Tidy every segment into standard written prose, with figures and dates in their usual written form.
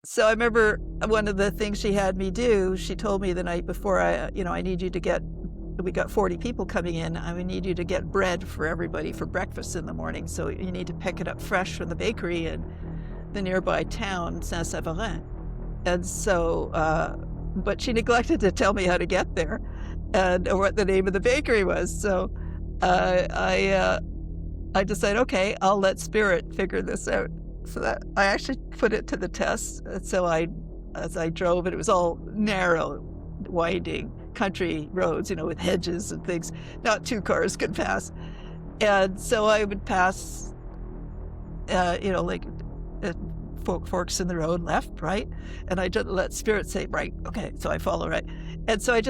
So I remember one of the things she had me do, she told me the night before, I need you to we got 40 people coming in. I would need you to get bread for everybody for breakfast in the morning. So you need to pick it up fresh from the bakery in the nearby town, Saint-Séverin. And so, but she neglected to tell me how to get there and what the name of the bakery was. So I decided, okay, I'll let Spirit figure this out. So that I actually put it to the test. And so as I drove, and it was all narrow, winding country roads, with hedges and things, not two cars could pass. And so I would pass, like forks in the road, left, right. And I just let Spirit say, right, okay. So I follow right. And so I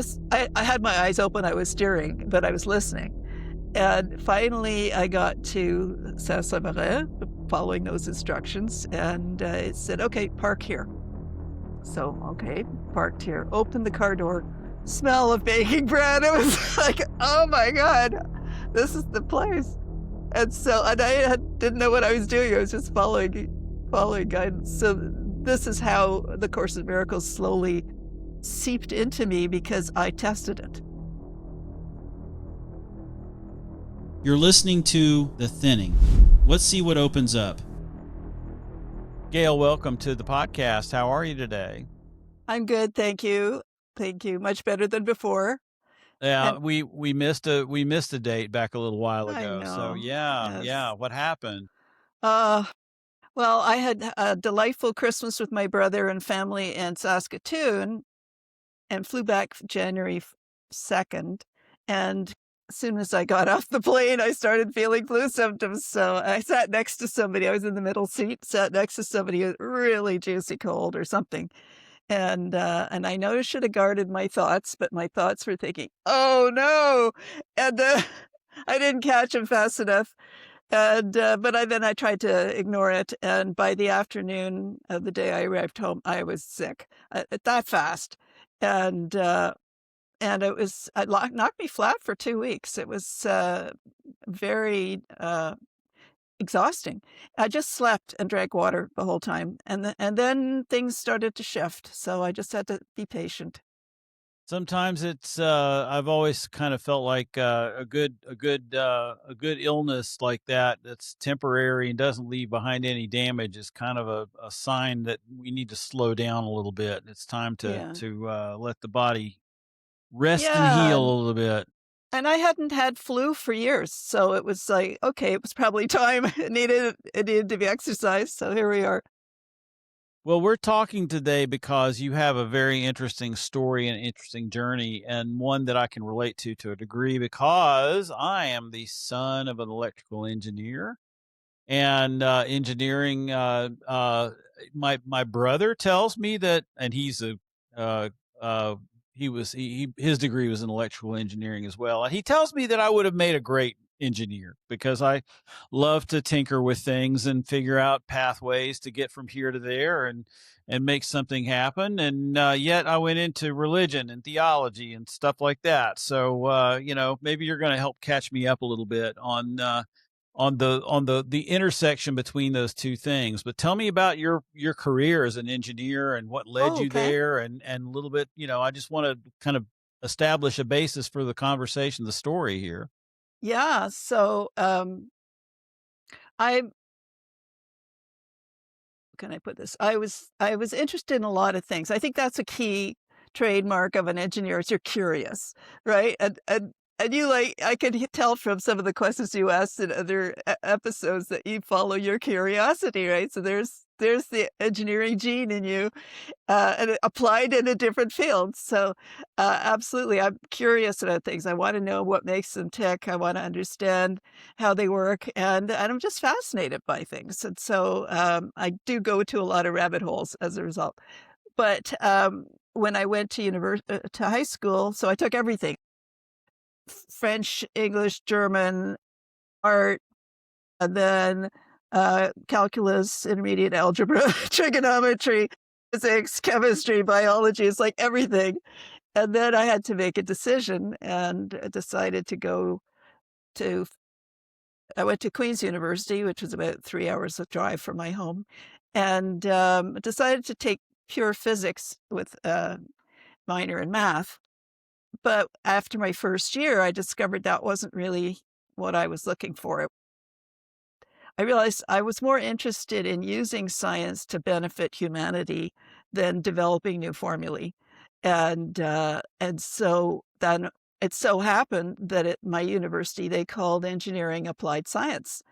had my eyes open. I was steering, but I was listening. And finally, I got to Saint-Séverin, following those instructions, and it said, okay, park here. So, okay, parked here. Opened the car door, smell of baking bread. It was like, oh my God, this is the place. And I didn't know what I was doing. I was just following guidance. So this is how the Course in Miracles slowly seeped into me, because I tested it. You're listening to The Thinning. Let's see what opens up. Gail, welcome to the podcast. How are you today? I'm good, thank you. Thank you. Much better than before. Yeah, And we missed a date back a little while I ago. So know. yeah, Yes. what happened? Well, I had a delightful Christmas with my brother and family in Saskatoon and flew back January 2nd. And as soon as I got off the plane, I started feeling flu symptoms. So I sat next to somebody. I was in the middle seat, sat next to somebody with really juicy cold or something. And I know I should have guarded my thoughts, but my thoughts were thinking, "Oh no!" And I didn't catch them fast enough. And then I tried to ignore it. And by the afternoon of the day I arrived home, I was sick that fast, and it knocked me flat for 2 weeks. It was very exhausting. I just slept and drank water the whole time, and then things started to shift. So I just had to be patient. Sometimes it's I've always kind of felt like a good illness like that that's temporary and doesn't leave behind any damage is kind of a sign that we need to slow down a little bit. It's time Yeah. to let the body rest and Yeah. heal a little bit. And I hadn't had flu for years, so it was like, okay, it was probably time. It needed to be exercised, so here we are. Well, we're talking today because you have a very interesting story and interesting journey, and one that I can relate to a degree because I am the son of an electrical engineer. And engineering, my brother tells me that, and he's a uh, uh, his degree was in electrical engineering as well, and he tells me that I would have made a great engineer because I love to tinker with things and figure out pathways to get from here to there and make something happen. And yet I went into religion and theology and stuff like that. So maybe you're going to help catch me up a little bit on the intersection between those two things. But tell me about your career as an engineer and what led Oh, you okay. there, and a little bit, I just want to kind of establish a basis for the conversation, the story here. Yeah, so, I can I put this? I was interested in a lot of things. I think that's a key trademark of an engineer is you're curious, right? And you like I could tell from some of the questions you asked in other episodes that you follow your curiosity, right? So there's the engineering gene in you, and it applied in a different field. So, absolutely, I'm curious about things. I want to know what makes them tick. I want to understand how they work, and I'm just fascinated by things. And so, I do go to a lot of rabbit holes as a result. But when I went to high school, so I took everything: French, English, German, art, and then calculus, intermediate algebra, trigonometry, physics, chemistry, biology. It's like everything. And then I had to make a decision and decided to go to, I went to Queen's University, which was about 3 hours of drive from my home. and decided to take pure physics with a minor in math. But after my first year, I discovered that wasn't really what I was looking for. I realized I was more interested in using science to benefit humanity than developing new formulae. And so then it so happened that at my university, they called engineering applied science.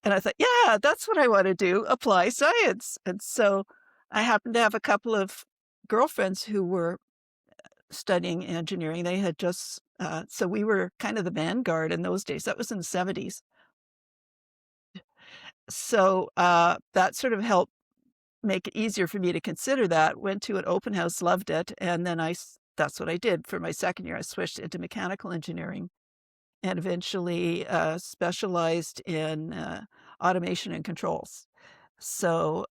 And I thought, yeah, that's what I want to do, apply science. And so I happened to have a couple of girlfriends who were studying engineering. They had just, so we were kind of the vanguard in those days. That was in the 70s. So that sort of helped make it easier for me to consider that. Went to an open house, loved it. And then that's what I did for my second year. I switched into mechanical engineering and eventually specialized in automation and controls. So,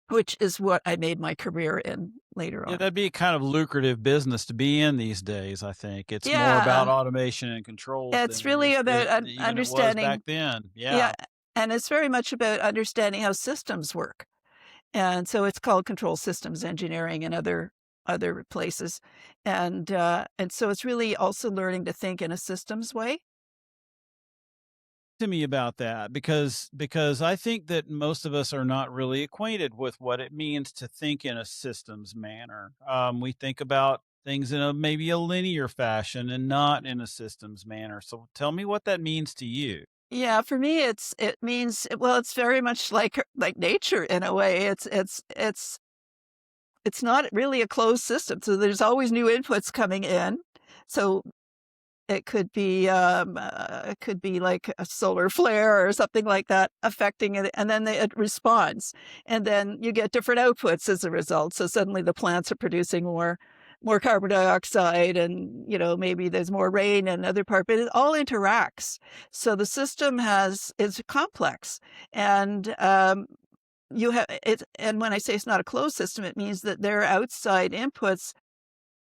which is what I made my career in later Yeah, on. that'd be kind of lucrative business to be in these days, I think. It's more about Yeah, automation and controls than it's it really is about even it was back understanding. then. Yeah, Yeah. and it's very much about understanding how systems work. And so it's called control systems engineering in other places. And so it's really also learning to think in a systems way. To me about that because I think that most of us are not really acquainted with what it means to think in a systems manner. We think about things in a maybe a linear fashion and not in a systems manner. So tell me what that means to you. Yeah, for me, it means, well, it's very much like nature in a way. It's not really a closed system, so there's always new inputs coming in. So it could be like a solar flare or something like that affecting it, and then it responds, and then you get different outputs as a result. So suddenly the plants are producing more carbon dioxide, and maybe there's more rain in another part, but it all interacts. So the system is complex, and you have it. And when I say it's not a closed system, it means that there are outside inputs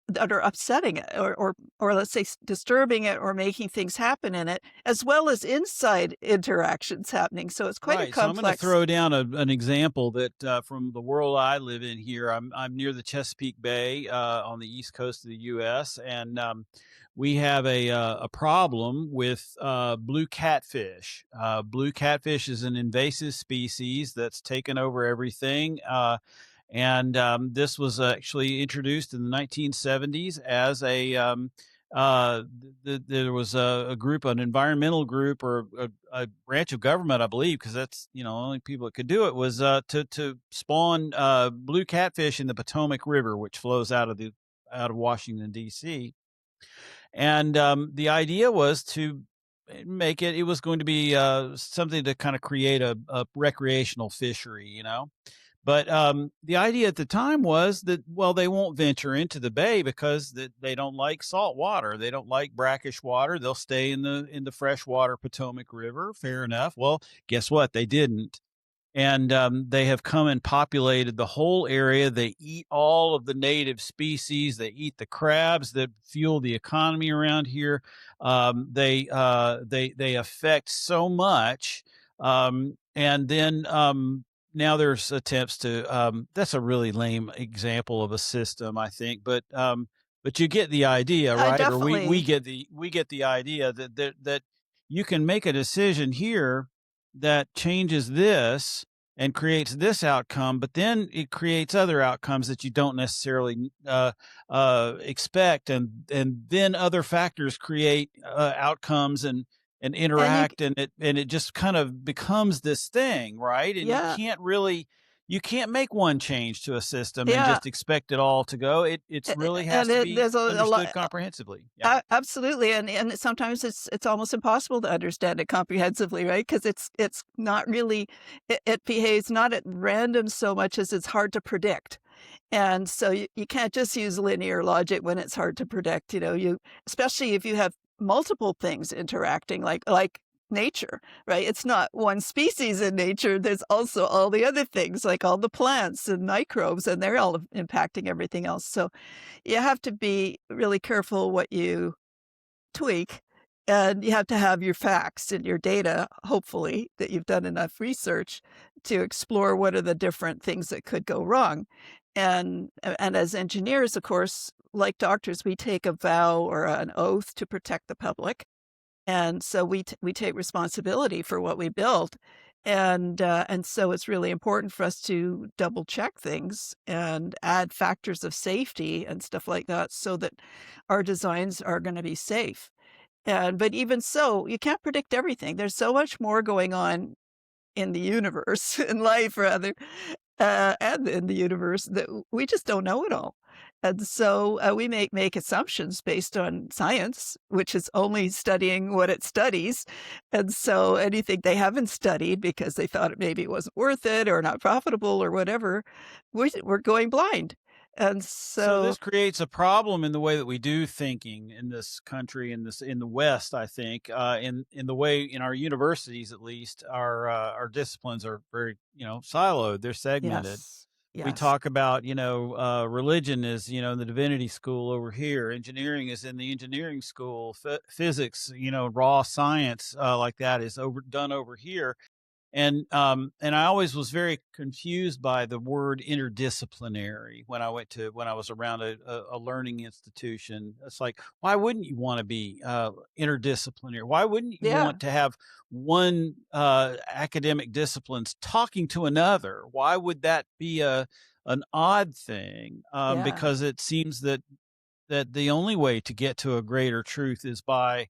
that are upsetting it, or let's say disturbing it, or making things happen in it, as well as inside interactions happening. So it's quite a Right. So I'm going to complex. throw down an example that from the world I live in here. I'm near the Chesapeake Bay on the east coast of the U.S. and we have a problem with blue catfish. Blue catfish is an invasive species that's taken over everything. And this was actually introduced in the 1970s as there was a group, an environmental group, or a branch of government, I believe, because that's only people that could do it was to spawn blue catfish in the Potomac River, which flows out of Washington D.C. And the idea was to make it. It was going to be something to kind of create a recreational fishery. But the idea at the time was that, well, they won't venture into the bay because they don't like salt water. They don't like brackish water. They'll stay in the freshwater Potomac River. Fair enough. Well, guess what? They didn't. And they have come and populated the whole area. They eat all of the native species. They eat the crabs that fuel the economy around here. They affect so much. And then now there's attempts to. That's a really lame example of a system, I think, but you get the idea, I right? Or we definitely. get the idea that you can make a decision here that changes this and creates this outcome, but then it creates other outcomes that you don't necessarily expect, and then other factors create outcomes and And interact, and it just kind of becomes this thing, right? And yeah, you can't make one change to a system and yeah. just expect it all to go. It's really has And to be there's a lot. understood comprehensively. Yeah. Absolutely, and sometimes it's almost impossible to understand it comprehensively, right? Because it's not really, it behaves not at random so much as it's hard to predict. And so you can't just use linear logic when it's hard to predict. You especially if you have multiple things interacting, like nature, right? It's not one species in nature. There's also all the other things, like all the plants and microbes, and they're all impacting everything else. So you have to be really careful what you tweak, and you have to have your facts and your data, hopefully, that you've done enough research to explore what are the different things that could go wrong. And as engineers, of course, like doctors, we take a vow or an oath to protect the public. And so we take responsibility for what we build. And so it's really important for us to double check things and add factors of safety and stuff like that so that our designs are gonna be safe. But even so, you can't predict everything. There's so much more going on in the universe, in life rather, and in the universe that we just don't know it all. And so, we make assumptions based on science, which is only studying what it studies. And so anything they haven't studied because they thought it maybe wasn't worth it or not profitable or whatever, we're going blind. And So so this creates a problem in the way that we do thinking in this country, in the West. I think in the way in our universities, at least, our disciplines are very siloed. They're segmented. yes, We yes, talk about religion is in the divinity school over here. Engineering is in the engineering school. Physics, raw science like that is done over here. And I always was very confused by the word interdisciplinary when I was around a learning institution. It's like, why wouldn't you want to be interdisciplinary? Why wouldn't you yeah, want to have one academic disciplines talking to another? Why would that be an odd thing? yeah, Because it seems that the only way to get to a greater truth is by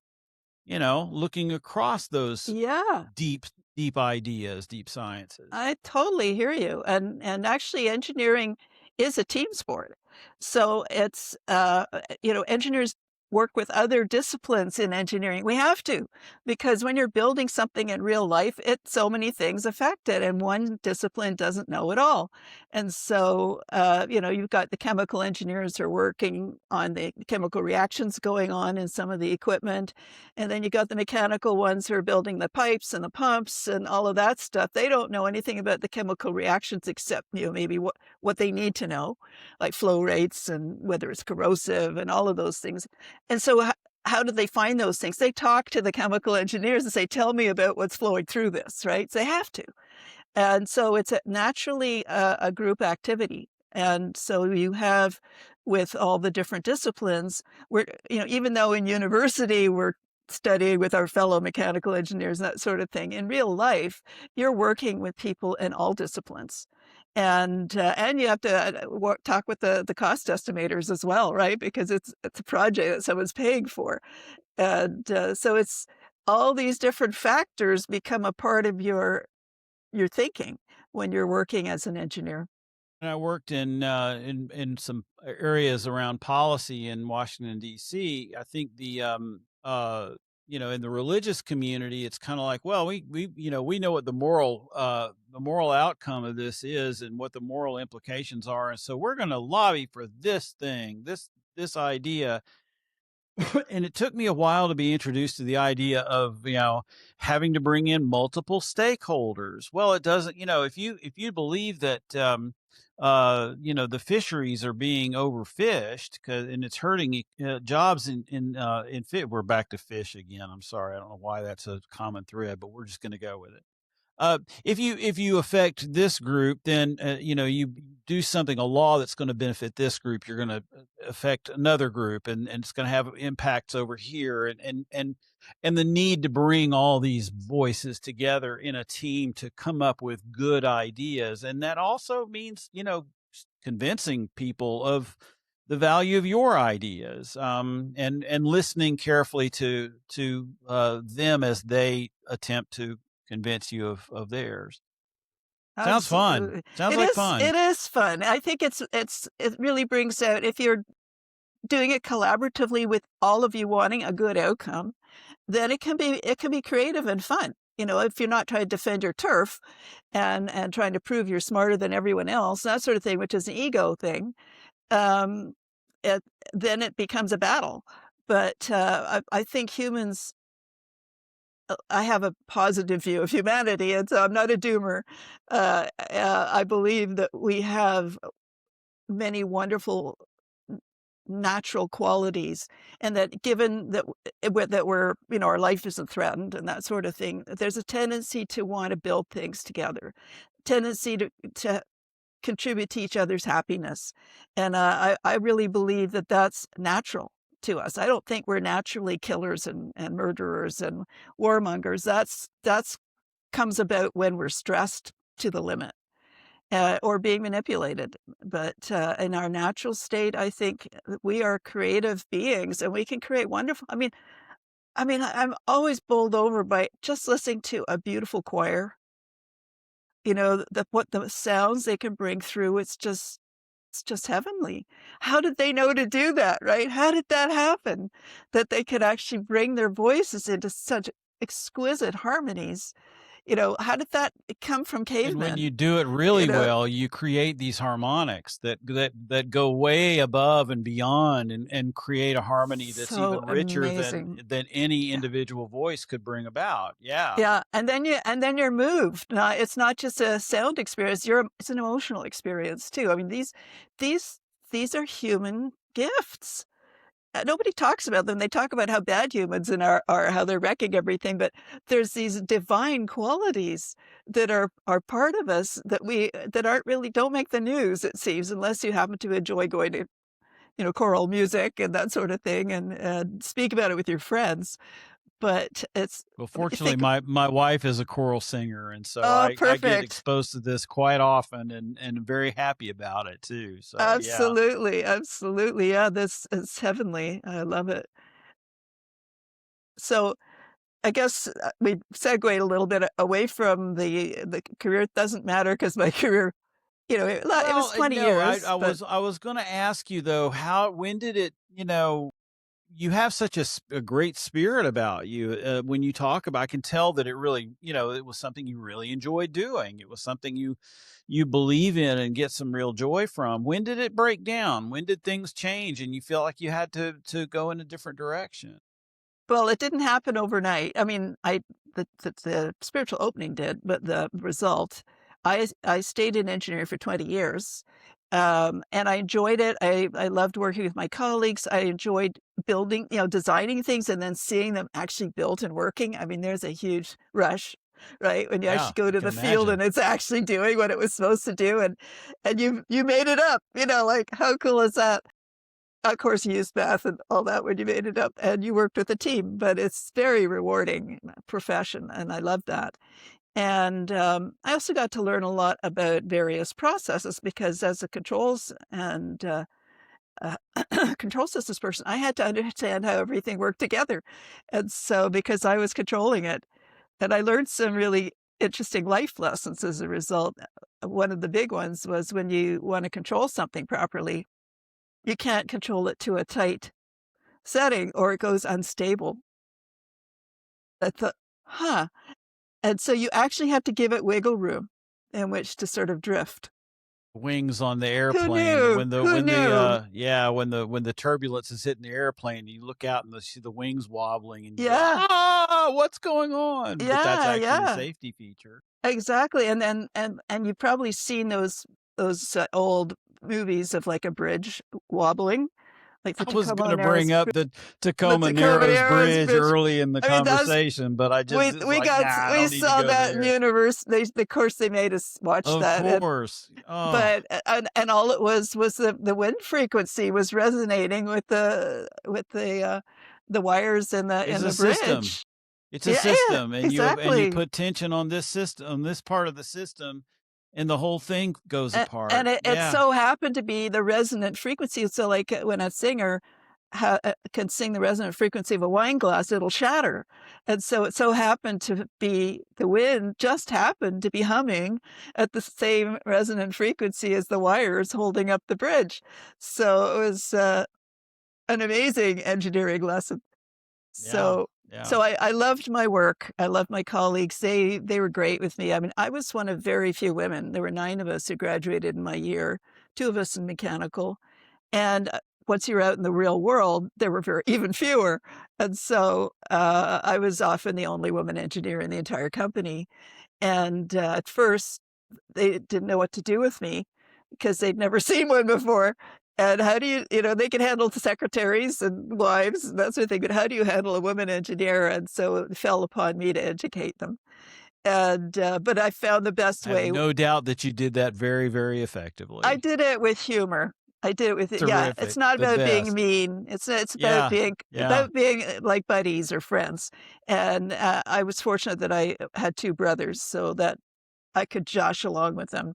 looking across those yeah. deep deep ideas, deep sciences. I totally hear you, and actually engineering is a team sport. So it's, engineers work with other disciplines in engineering. We have to, because when you're building something in real life, so many things affect it, and one discipline doesn't know it all. And so, you've got the chemical engineers who are working on the chemical reactions going on in some of the equipment, and then you got the mechanical ones who are building the pipes and the pumps and all of that stuff. They don't know anything about the chemical reactions except, maybe what they need to know, like flow rates and whether it's corrosive and all of those things. And so how do they find those things? They talk to the chemical engineers and say, "Tell me about what's flowing through this," right? So they have to. And so it's naturally a group activity. And so you have with all the different disciplines, even though in university we're studying with our fellow mechanical engineers, that sort of thing, in real life, you're working with people in all disciplines. And you have to talk with the cost estimators as well, right? Because it's a project that someone's paying for. And so it's all these different factors become a part of your thinking when you're working as an engineer. And I worked in some areas around policy in Washington D.C. I think in the religious community, it's kind of like, well, we know what the moral outcome of this is and what the moral implications are, and so we're going to lobby for this thing, this idea. And it took me a while to be introduced to the idea of having to bring in multiple stakeholders. Well, it doesn't. If you believe that the fisheries are being overfished, and it's hurting jobs in fit. We're back to fish again. I'm sorry, I don't know why that's a common thread, but we're just going to go with it. If you affect this group, then you do something, a law that's going to benefit this group. You're going to affect another group, and it's going to have impacts over here, and the need to bring all these voices together in a team to come up with good ideas, and that also means convincing people of the value of your ideas, and listening carefully to them as they attempt to convince you of theirs. Sounds fun. Absolutely. Sounds like fun. It is fun. I think it really brings out if you're doing it collaboratively with all of you wanting a good outcome, then it can be creative and fun. If you're not trying to defend your turf and trying to prove you're smarter than everyone else, that sort of thing, which is an ego thing, um, it then it becomes a battle. But, I think humans I have a positive view of humanity, and so I'm not a doomer. I believe that we have many wonderful natural qualities, and that given that that we're our life isn't threatened and that sort of thing, there's a tendency to want to build things together. tendency to contribute to each other's happiness. And I really believe that that's natural to us. I don't think we're naturally killers and murderers and warmongers. That's comes about when we're stressed to the limit, or being manipulated. But in our natural state, I think we are creative beings, and we can create wonderful. I'm always bowled over by just listening to a beautiful choir. What the sounds they can bring through, it's just heavenly. How did they know to do that, right? How did that happen? That they could actually bring their voices into such exquisite harmonies. How did that come from And when cavemen? you do it You really know, well, you create these harmonics that go way above and beyond and create a harmony that's so even richer amazing. than any Yeah. individual voice could bring about. Yeah. Yeah, and then you're moved. It's not just a sound experience, it's an emotional experience too. I mean, these these are human gifts. Nobody talks about them. They talk about how bad humans and are how they're wrecking everything, but there's these divine qualities that are part of us that aren't really don't make the news, it seems, unless you happen to enjoy going to, choral music and that sort of thing and speak about it with your friends. But it's Well, you fortunately, think, my wife is a choral singer, and so "Oh, I get perfect." exposed to this quite often and very happy about it too. So yeah. Absolutely, absolutely. Yeah, this is heavenly. I love it. So, I guess, we segued a little bit away from the career. It doesn't matter because my career, it was Well, 20 no, years, but I was going to ask you though, how when did it, you have such a great spirit about you. When you talk about, I can tell that it really, it was something you really enjoyed doing. It was something you believe in and get some real joy from. When did it break down? When did things change and you felt like you had to go in a different direction? well, it didn't happen overnight. I mean, the spiritual opening did, but the result, I stayed in engineering for 20 years, and I enjoyed it. I loved working with my colleagues. I enjoyed building, designing things and then seeing them actually built and working. I mean, there's a huge rush, right? When you Yeah, actually go I to can the field and imagine. it's actually doing what it was supposed to do, and you made it up, like, how cool is that? Of course, you used math and all that when you made it up, and you worked with a team, but it's very rewarding profession, and I love that. And, I also got to learn a lot about various processes because as a controls and, uh, control systems person, I had to understand how everything worked together. And so because I was controlling it, and I learned some really interesting life lessons as a result. One of the big ones was when you wanna control something properly, you can't control it to a tight setting or it goes unstable. I thought, "Huh." And so you actually have to give it wiggle room in which to sort of drift. Wings on the Who airplane knew? Who knew? when the turbulence is hitting the airplane, you look out and see the wings wobbling and you go, Yeah. what's going on? But that's Yeah, actually a yeah. safety feature. Exactly, and you've probably seen those old movies of, like, a bridge wobbling, like the I was Tacoma gonna Narrows bring up Bri the the Tacoma Tacoma Narrows Narrows Bridge Bridge. early in the I mean, that's conversation, but I just we it's we like, nah, got I we don't need to saw go that in there. universe. Of course, they made us watch Of that, course. Oh, but and all it was the wind frequency was resonating with the wires in the it's in a the system. bridge. It's a Yeah, yeah, system, and you exactly. put tension on this system, on this part of the system, and the whole thing goes And apart. it Yeah. so happened to be the resonant frequency, so, like, when a singer can sing the resonant frequency of a wine glass, it'll shatter, and so it so happened to be the wind just happened to be humming at the same resonant frequency as the wires holding up the bridge. So it was, an amazing engineering lesson. Yeah. So Yeah. I loved my work. I loved my colleagues. They were great with me. I mean, I was one of very few women. There were 9 of us who graduated in my year, 2 of us in mechanical. And, once you're out in the real world, there were very even fewer. And so, I was often the only woman engineer in the entire company. And, at first, they didn't know what to do with me because they'd never seen one before. And how do they can handle the secretaries and wives and that sort of thing, but how do you handle a woman engineer? And so it fell upon me to educate them. And but I found the best I have way. no doubt that you did that very, very I effectively. did it with humor. I did it with yeah, it's Terrific. not The about being best. mean. It's Yeah. Yeah. about being, like buddies or friends. And, I was fortunate that I had 2 brothers so that I could josh along with them.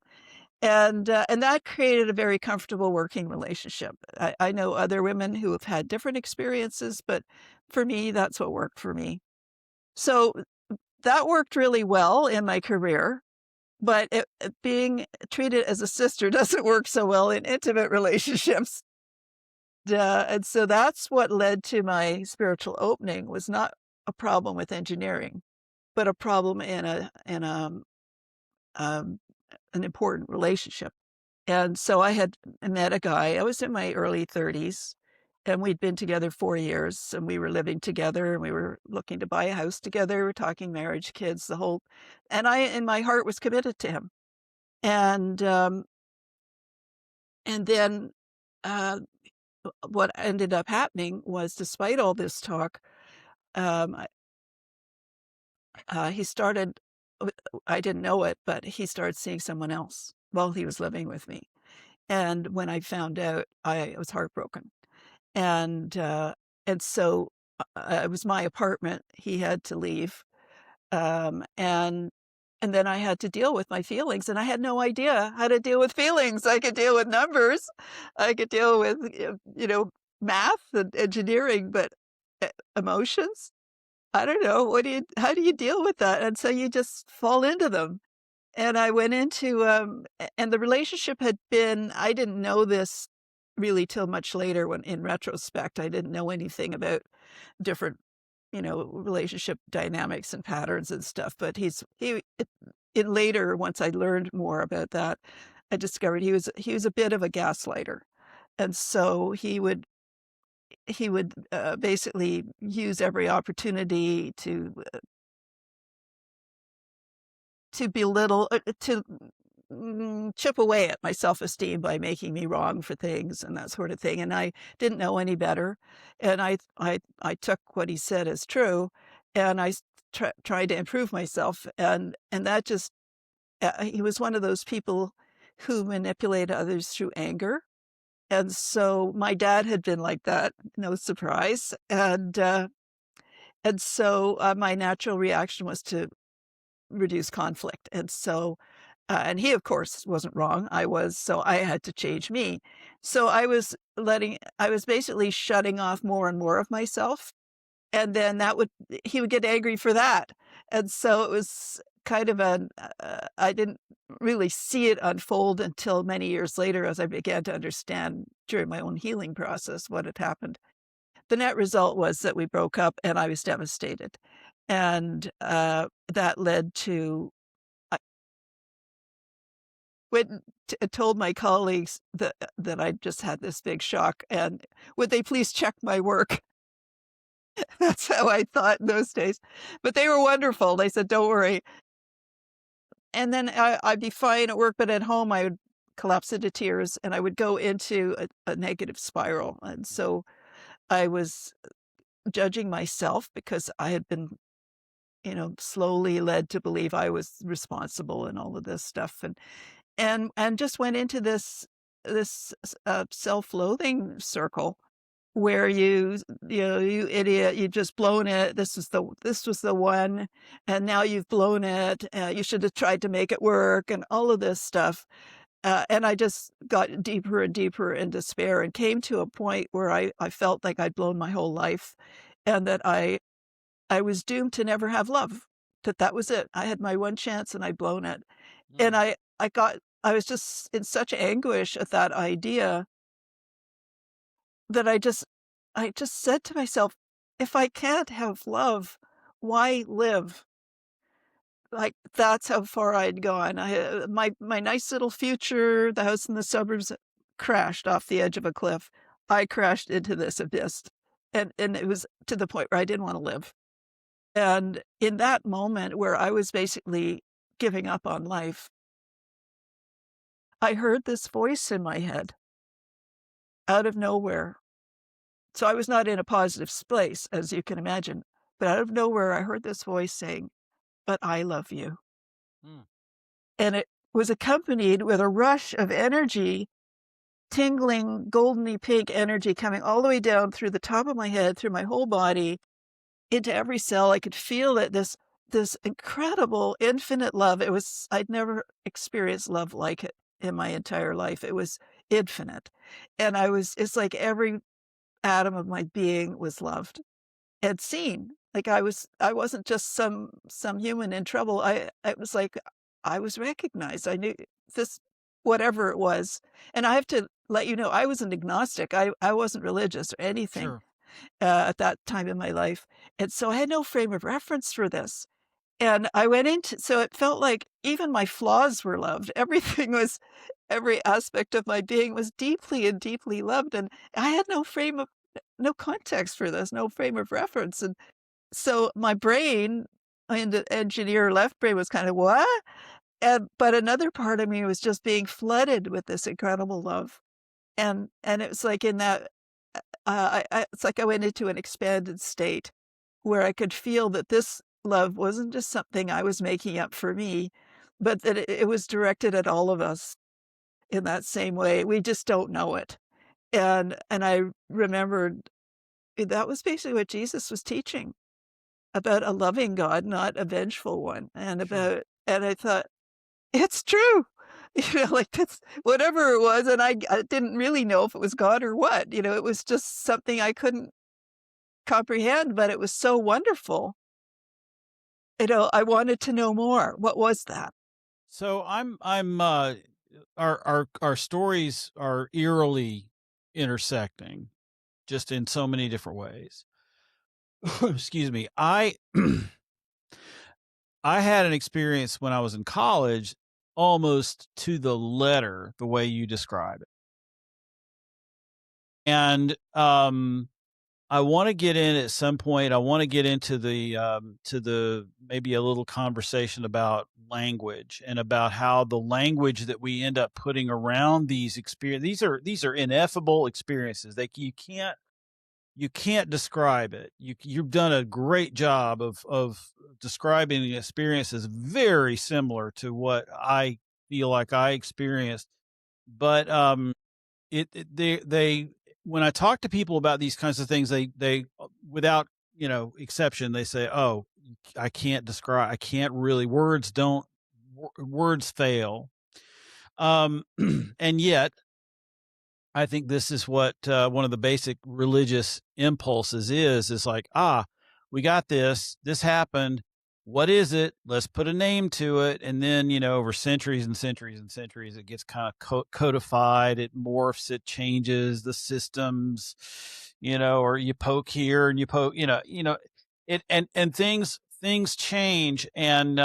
And that created a very comfortable working relationship. I know other women who have had different experiences, but for me, that's what worked for me. So, that worked really well in my career. But being treated as a sister doesn't work so well in intimate relationships. And so that's what led to my spiritual opening was not a problem with engineering, but a problem in um, an important relationship. And so I had met a guy. I was in my early 30s, and we'd been together 4 years, and we were living together, and we were looking to buy a house together. We're talking marriage, kids, the whole and I in my heart was committed to him. And, um And then, uh, what ended up happening was despite all this talk, I he started w I didn't know it, but he started seeing someone else while he was living with me, and when I found out, I was heartbroken, and, uh, and so, it was my apartment, he had to leave, Um, and and then I had to deal with my feelings, and I had no idea how to deal with feelings. I could deal with numbers. I could deal with, math and engineering, but emotions? I don't know. How do you deal with that? And so you just fall into them. And I went into, and the relationship had been I didn't know this really till much later when in retrospect, I didn't know anything about different, relationship dynamics and patterns and stuff, but in later, once I learned more about that, I discovered he was a bit of a gaslighter. And so he would basically use every opportunity to belittle, to chip away at my self-esteem by making me wrong for things and that sort of thing, and I didn't know any better, and I took what he said as true, and I tried to improve myself, and that just he was one of those people who manipulate others through anger, and so my dad had been like that, no surprise, and so, my natural reaction was to reduce conflict, and so and he, of course, wasn't wrong, I was, so I had to change me. So I was basically shutting off more and more of myself, and then that would he would get angry for that, and so it was kind of I didn't really see it unfold until many years later as I began to understand during my own healing process what had happened. The net result was that we broke up, and I was devastated, and, that led to I went and told my colleagues that I just had this big shock, and would they please check my work? That's how I thought in those days. But they were wonderful. They said, "Don't worry." And then I'd be fine at work, but at home, I would collapse into tears, and I would go into a negative spiral, and so I was judging myself because I had been, slowly led to believe I was responsible and all of this stuff, and just went into this self-loathing circle where "You idiot, you've just blown it. This was the one, and now you've blown it. You should have tried to make it work," and all of this stuff. And I just got deeper and deeper in despair and came to a point where I felt like I'd blown my whole life and that I was doomed to never have love, that was it. I had my one chance and I'd blown it. And Mm. I was just in such anguish at that idea that I just said to myself, "If I can't have love, why live?" Like, that's how far I'd gone. My nice little future, the house in the suburbs crashed off the edge of a cliff. I crashed into this abyss, and it was to the point where I didn't wanna live. And in that moment where I was basically giving up on life, I heard this voice in my head out of nowhere. So I was not in a positive place, as you can imagine, but out of nowhere, I heard this voice saying, but I love you. Mm. And it was accompanied with a rush of energy, tingling, goldeny pink energy coming all the way down through the top of my head, through my whole body, into every cell. I could feel it, this incredible, infinite love. I'd never experienced love like it in my entire life. It was infinite. And it's like every atom of my being was loved and seen. Like I wasn't just some human in trouble. It was like I was recognized. I knew this, whatever it was. And I have to let you know, I was an agnostic. I wasn't religious or anything Sure. at that time in my life. And so I had no frame of reference for this. And I went into, so it felt like even my flaws were loved. Every aspect of my being was deeply and deeply loved. And I had no context for this, no frame of reference. And so my brain, and the engineer left brain was kind of, "What?" But another part of me was just being flooded with this incredible love. And it was like in that, it's like I went into an expanded state where I could feel that this love wasn't just something I was making up for me, but that it was directed at all of us in that same way. We just don't know it. And I remembered that was basically what Jesus was teaching, about a loving God, not a vengeful one, Sure. and I thought, "It's true." Like, that's whatever it was, and I didn't really know if it was God or what, it was just something I couldn't comprehend, but it was so wonderful. I wanted to know more. What was that? So I'm our stories are eerily intersecting just in so many different ways. Excuse me. I had an experience when I was in college almost to the letter the way you describe it. And I want to get in at some point. I want to get into the maybe a little conversation about language and about how the language that we end up putting around these experiences. These are ineffable experiences. You can't describe it. You've done a great job of describing the experiences very similar to what I feel like I experienced. But they when I talk to people about these kinds of things, they without exception, they say, "Oh, I can't describe. I can't really. Words fail." And yet I think this is what one of the basic religious impulses is like, we got this. This happened. What is it? Let's put a name to it. And then, over centuries and centuries and centuries, it gets kind of codified. It morphs. It changes the systems, or you poke here and you poke, it and things change. And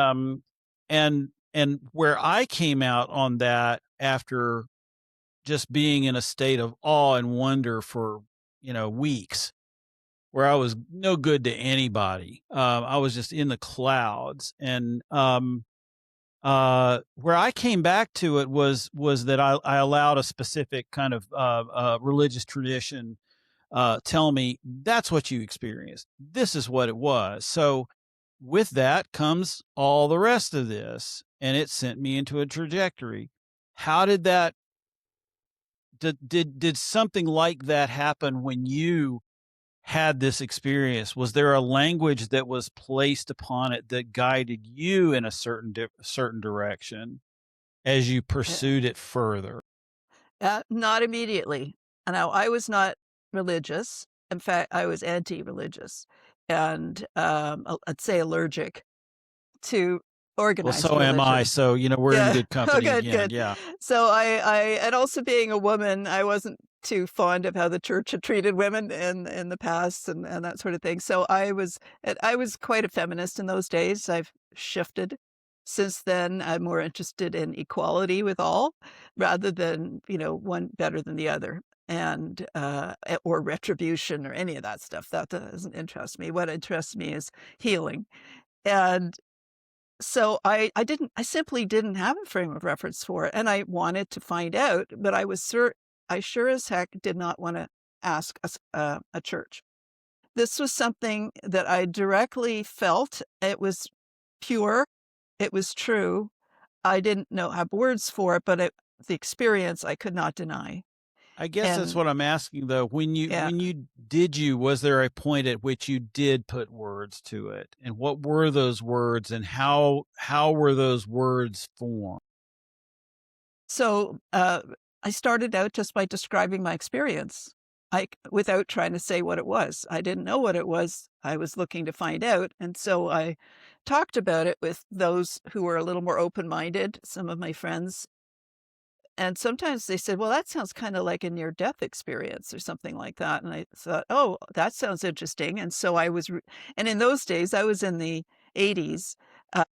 where I came out on that after just being in a state of awe and wonder for, weeks, where I was no good to anybody. I was just in the clouds. And where I came back to it was that I allowed a specific kind of religious tradition tell me that's what you experienced. This is what it was. So with that comes all the rest of this, and it sent me into a trajectory. How did that did something like that happen when you had this experience? Was there a language that was placed upon it that guided you in a certain direction as you Uh, pursued it further? Not immediately. Now, I was not religious. In fact, I was anti-religious and, I'd say allergic to Well, organized so am I. religion. So, we're in Yeah. good Oh, company good, again. good. Yeah. So and also being a woman, I wasn't too fond of how the church had treated women in the past and that sort of thing. So I was quite a feminist in those days. I've shifted since then. I'm more interested in equality with all rather than, one better than the other. And or retribution or any of that stuff. That doesn't interest me. What interests me is healing. And so I simply didn't have a frame of reference for it, and I wanted to find out, but I sure as heck did not wanna ask a church. This was something that I directly felt. It was pure. It was true. I didn't have words for it, but the experience I could not deny. I guess that's And what I'm asking though. yeah, Was there a point at which you did put words to it? And what were those words and how were those words formed? so I started out just by describing my experience. Without trying to say what it was. I didn't know what it was. I was looking to find out. And so I talked about it with those who were a little more open minded, some of my friends. And sometimes they said, well, that sounds kind of like a near death experience or something like that. And I thought, oh, that sounds interesting. And so and in those days, I was in the 80s. Uh,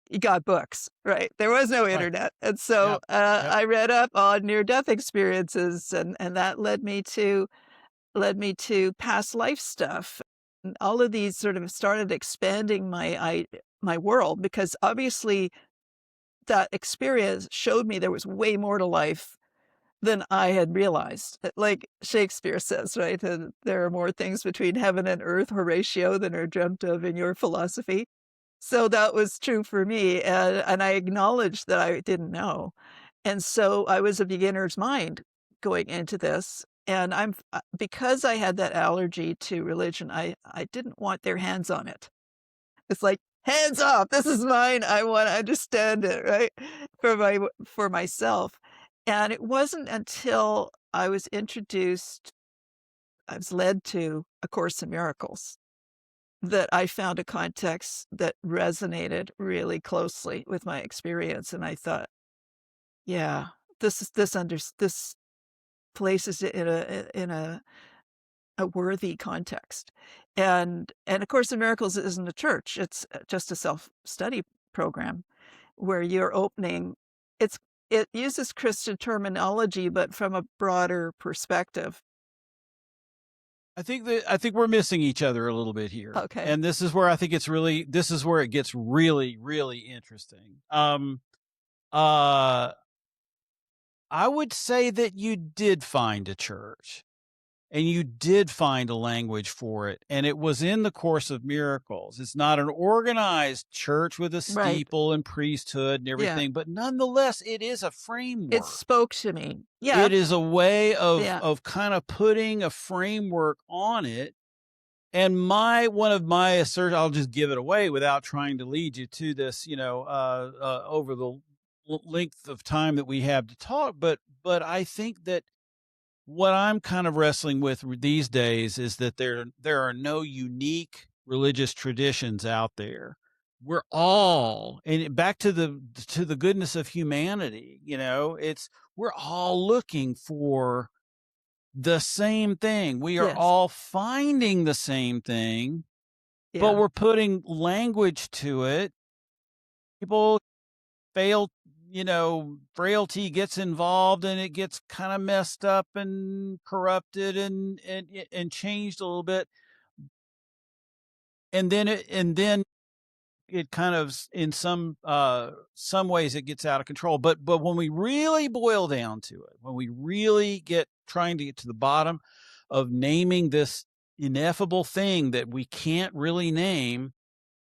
you got books, right? There was no Right. internet. And so Yep. Yep. I read up on near death experiences, and that led me to past life stuff. And all of these sort of started expanding my world, because obviously that experience showed me there was way more to life than I had realized. Like Shakespeare says, right? There are more things between heaven and earth, Horatio, than are dreamt of in your philosophy. So that was true for me, and I acknowledged that I didn't know. And so I was a beginner's mind going into this, and because I had that allergy to religion, I didn't want their hands on it. It's like, "Hands off, this is mine, I wanna understand it," right? For myself. And it wasn't until I was led to A Course in Miracles, that I found a context that resonated really closely with my experience, and I thought, "Yeah, this places it in a worthy context." And A Course in Miracles isn't a church, it's just a self-study program where you're opening it's it uses Christian terminology, but from a broader perspective. I think we're missing each other a little bit here. Okay. And this is where it gets really, really interesting. Uh I would say that you did find a church and you did find a language for it. And it was in the Course of Miracles. It's not an organized church with a Right. steeple and priesthood and Yeah. everything, but nonetheless, it is a It framework. spoke to me. Yeah, It is a way yeah, of kind of putting a framework on it. And one of my assertions, I'll just give it away without trying to lead you to this, over the length of time that we have to talk. But I think that what I'm kind of wrestling with these days is that there are no unique religious traditions out there. We're all, and back to the goodness of humanity, it's we're all looking for the same thing. We are yes, all finding the same thing, but yeah. we're putting language to it. People fail, frailty gets involved and it gets kind of messed up and corrupted and changed a little bit. And then it kind of in some ways it gets out of control. But when we really boil down to it, when we really trying to get to the bottom of naming this ineffable thing that we can't really name,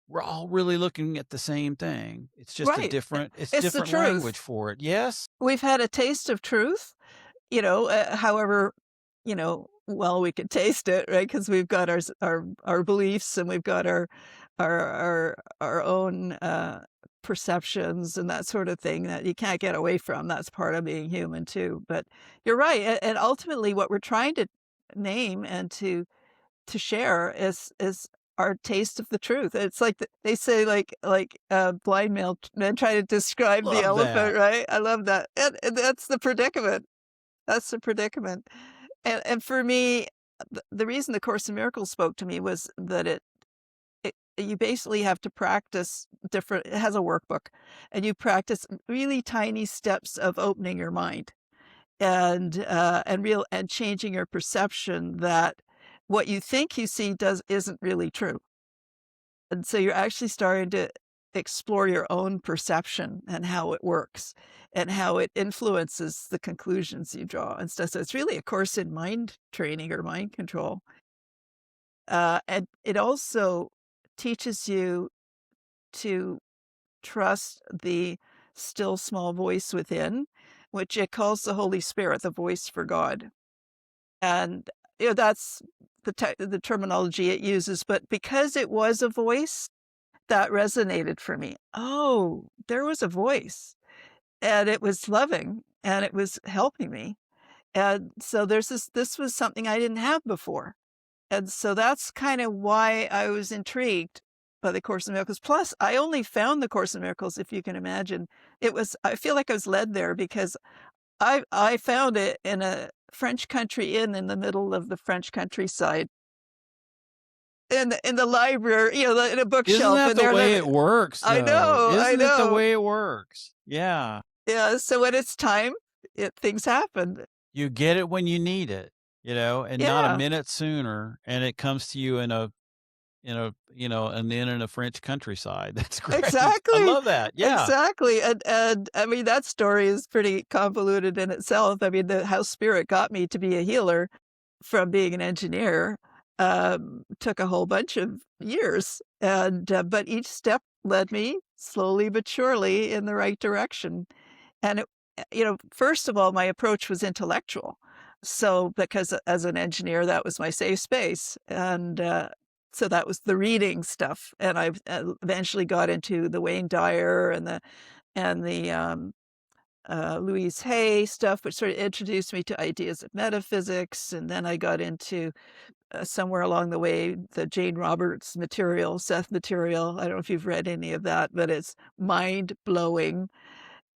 we're all really looking at the same thing. It's just Right. it's It's the different truth. language for it. Yes? We've had a taste of truth, however, well we could taste it, right? Because we've got our beliefs, and we've got our own, perceptions and that sort of thing that you can't get away from. That's part of being human too. But you're right, and ultimately what we're trying to name and to share is our taste of the truth. It's like they say, blind men try to describe the Love elephant, that. right? I love that, and that's the predicament. That's the predicament. And for me, the reason the Course in Miracles spoke to me was that you basically have to practice different. It has a workbook, and you practice really tiny steps of opening your mind, and changing your perception that what you think you see isn't really true. And so you're actually starting to explore your own perception and how it works and how it influences the conclusions you draw and stuff. So it's really a course in mind training or mind control. And it also teaches you to trust the still small voice within, which it calls the Holy Spirit, the voice for God. And, that's the terminology it uses, but because it was a voice, that resonated for me. Oh, there was a voice, and it was loving, and it was helping me. And so this was something I didn't have before. And so that's kind of why I was intrigued by the Course in Miracles. Plus, I only found the Course in Miracles, if you can imagine. I feel like I was led there because I found it in a French country inn in the middle of the French countryside. In the library, in a Isn't bookshelf, that and the they're way living. it works, I though? know, I Isn't it the know. way it works? Yeah. Yeah, so when it's time, things happen. You get it when you need it, and not a Yeah, minute sooner, and it comes to you and then in a French countryside. That's great. I exactly, love that. Yeah. exactly, and I mean, that story is pretty convoluted in itself. I mean, how spirit got me to be a healer from being an engineer, took a whole bunch of years, and, but each step led me slowly but surely in the right direction. And first of all, my approach was intellectual. So because as an engineer, that was my safe space. And so that was the reading stuff. And I eventually got into the Wayne Dyer and the Louise Hay stuff, which sort of introduced me to ideas of metaphysics. And then I got into somewhere along the way the Jane Roberts material, Seth material. I don't know if you've read any of that, but it's mind blowing,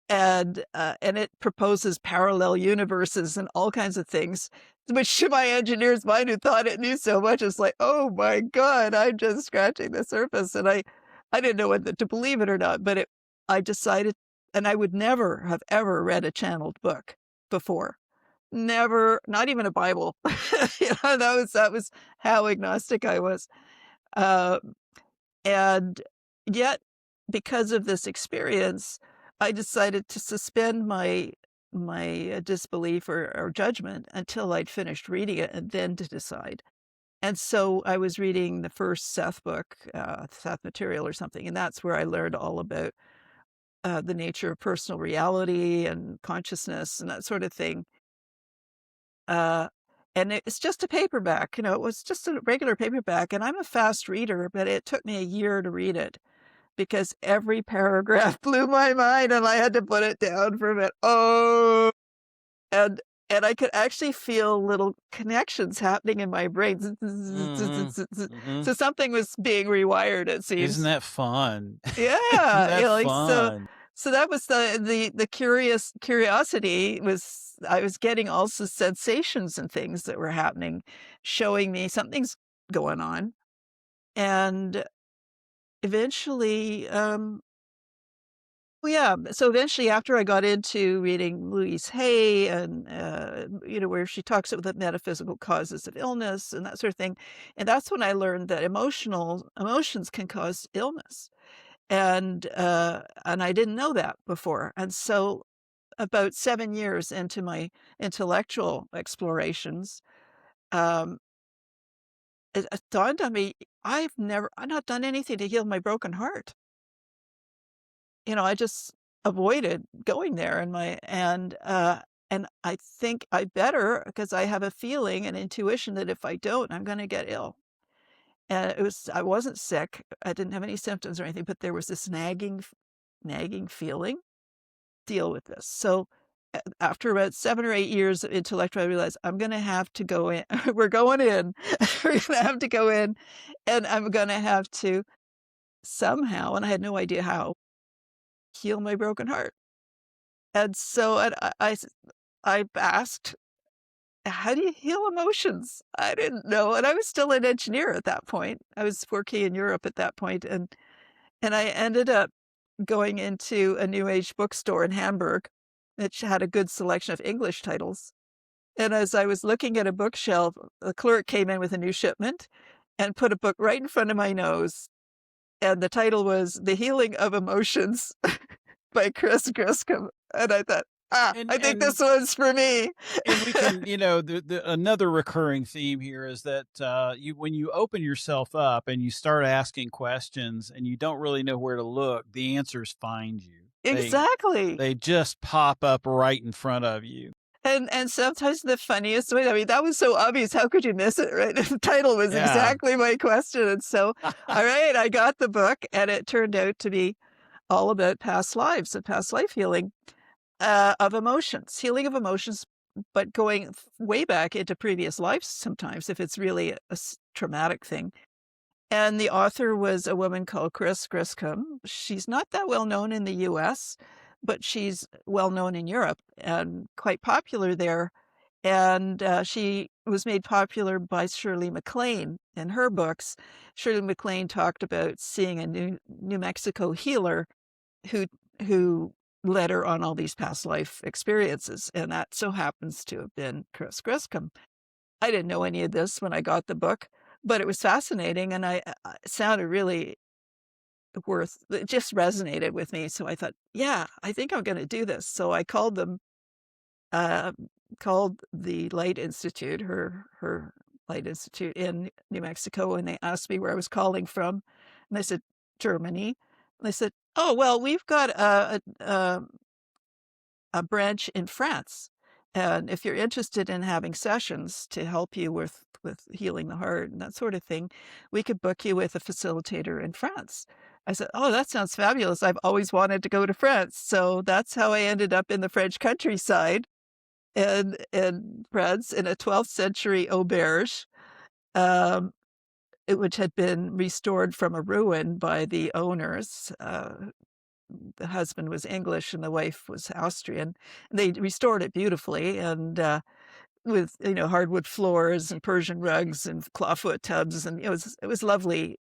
and it proposes parallel universes and all kinds of things, which to my engineer's mind who thought it knew so much is like, oh my God, I'm just scratching the surface. And I didn't know whether to believe it or not, but I decided, and I would never have ever read a channeled book before. Never, not even a Bible. That was how agnostic I was. Uh, and yet, because of this experience, I decided to suspend my disbelief or judgment until I'd finished reading it and then to decide. And so I was reading the first Seth book, Seth Material or something, and that's where I learned all about the nature of personal reality and consciousness and that sort of thing. Uh, and it's just a paperback, it was just a regular paperback. And I'm a fast reader, but it took me a year to read it because every paragraph blew my mind and I had to put it down for a minute. Oh, and and I could actually feel little connections happening in my brain. Mhm. So Mhm. something was being rewired, it Isn't seems. that fun? Isn't Yeah, that like fun? so that was the curiosity was I was getting also sensations and things that were happening, showing me something's going on. And eventually, well, yeah. So eventually, after I got into reading Louise Hay and, where she talks about the metaphysical causes of illness and that sort of thing, and that's when I learned that emotions can cause illness. And I didn't know that before. And so about 7 years into my intellectual explorations, um, it dawned on me, I've not done anything to heal my broken heart. I just avoided going there and I think I better because I have a feeling and intuition that if I don't, I'm gonna get ill. And I wasn't sick, I didn't have any symptoms or anything, but there was this nagging feeling, deal with this. So, after about 7 or 8 years of intellectual, I realized I'm gonna have to go in. We're going in. We're gonna have to go in, and I'm gonna have to somehow, and I had no idea how, heal my broken heart. And so I asked, "How do you heal emotions?" I didn't know, and I was still an engineer at that point. I was working in Europe at that point, and I ended up going into a New Age bookstore in Hamburg, which had a good selection of English titles. And as I was looking at a bookshelf, the clerk came in with a new shipment and put a book right in front of my nose, and the title was The Healing of Emotions by Chris Griscom. And I thought, And I think this one's for me. and we can, another recurring theme here is that you when you open yourself up and you start asking questions and you don't really know where to look, the answers find you. Exactly. They just pop up right in front of you. And sometimes the funniest way, I mean, that was so obvious. How could you miss it, right? The title was Yeah. exactly my question. And so, all right, I got the book, and it turned out to be all about past lives and past life healing of emotions, healing of emotions, but going way back into previous lives sometimes if it's really a traumatic thing. And the author was a woman called Chris Griscom. She's not that well known in the US, but she's well known in Europe and quite popular there. And she was made popular by Shirley MacLaine in her books. Shirley MacLaine talked about seeing a New Mexico healer who who led her on all these past life experiences, and that so happens to have been Chris Griscom. I didn't know any of this when I got the book, but it was fascinating, and it sounded really it just resonated with me, so I thought, "Yeah, I think I'm gonna do this." So I called them, uh, called the Light Institute, her Light Institute in New Mexico, and they asked me where I was calling from, and I said, "Germany." And they said, "Oh, well, we've got a branch in France. And if you're interested in having sessions to help you with healing the heart and that sort of thing, we could book you with a facilitator in France." I said, "Oh, that sounds fabulous. I've always wanted to go to France." So that's how I ended up in the French countryside in France in a 12th century auberge, um, which had been restored from a ruin by the owners. The husband was English and the wife was Austrian. They restored it beautifully and with hardwood floors and Persian rugs and clawfoot tubs, and it was lovely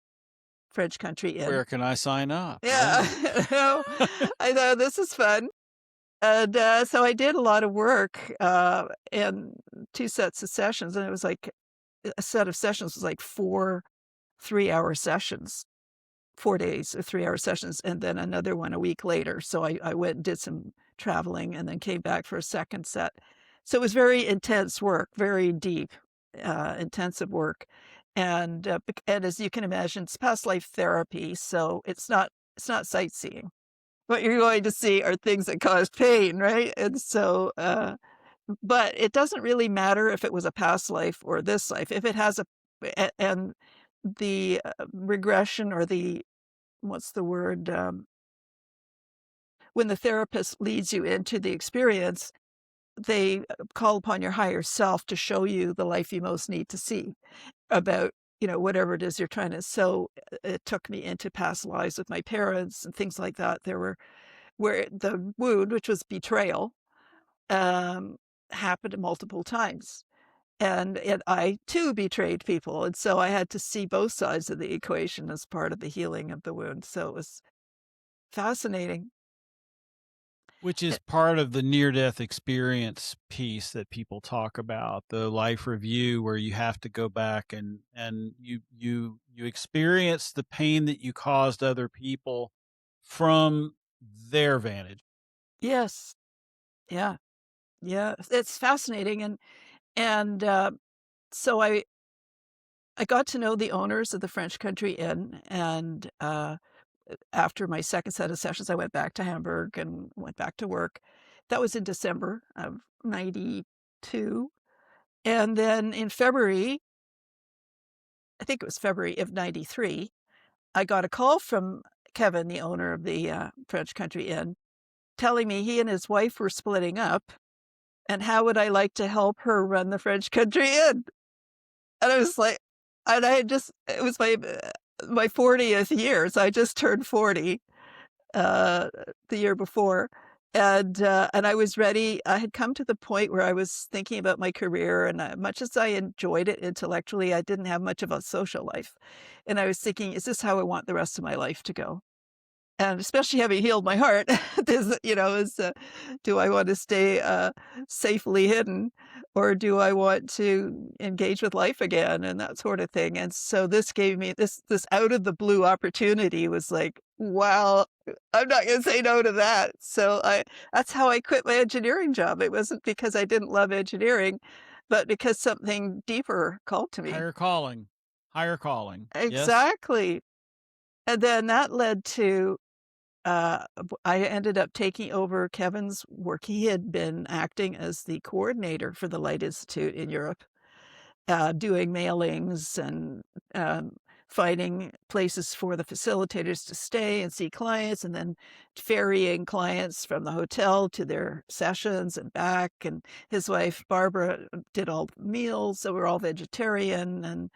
French country inn. Where can I sign up? Yeah, Yeah. I know this is fun, and so I did a lot of work and two sets of sessions, and it was like a set of sessions was like 4 3-hour sessions. 4 days or 3-hour sessions, and then another one a week later. So I went and did some traveling and then came back for a second set. So it was very intense work, very deep, intensive work. And as you can imagine, it's past life therapy, so it's not sightseeing. What you're going to see are things that cause pain, right? And so, but it doesn't really matter if it was a past life or this life. If it has and the regression or the what's the word? When the therapist leads you into the experience, they call upon your higher self to show you the life you most need to see about, whatever it is you're trying to. So it took me into past lives with my parents and things like that. There were where the wound, which was betrayal, um, happened multiple times. And I too betrayed people. And so I had to see both sides of the equation as part of the healing of the wound. So it was fascinating. Which Eh, is part of the near death experience piece that people talk about, the life review where you have to go back and you experience the pain that you caused other people from their vantage. Yes. Yeah. Yeah. It's fascinating. And so I got to know the owners of the French Country Inn. And after my second set of sessions, I went back to Hamburg and went back to work. That was in December of 92. And then in February, I think it was February of 93, I got a call from Kevin, the owner of the French Country Inn, telling me he and his wife were splitting up and how would I like to help her run the French Country Inn? And I was like, and I had just, it was my 40th year, so I just turned 40 uh, the year before. And I was ready. I had come to the point where I was thinking about my career, and much as I enjoyed it intellectually, I didn't have much of a social life. And I was thinking, is this how I want the rest of my life to go? And especially having healed my heart, do I want to stay safely hidden, or do I want to engage with life again and that sort of thing? And so this gave me this out of the blue opportunity was like, Wow. I'm not gonna say no to that. So that's how I quit my engineering job. It wasn't because I didn't love engineering, but because something deeper called to me. Higher calling. Higher calling. Yes. Exactly. And then that led to I ended up taking over Kevin's work. He had been acting as the coordinator for the Light Institute in Europe, doing mailings and um, finding places for the facilitators to stay and see clients, and then ferrying clients from the hotel to their sessions and back. And his wife, Barbara, did all the meals. So we're all vegetarian and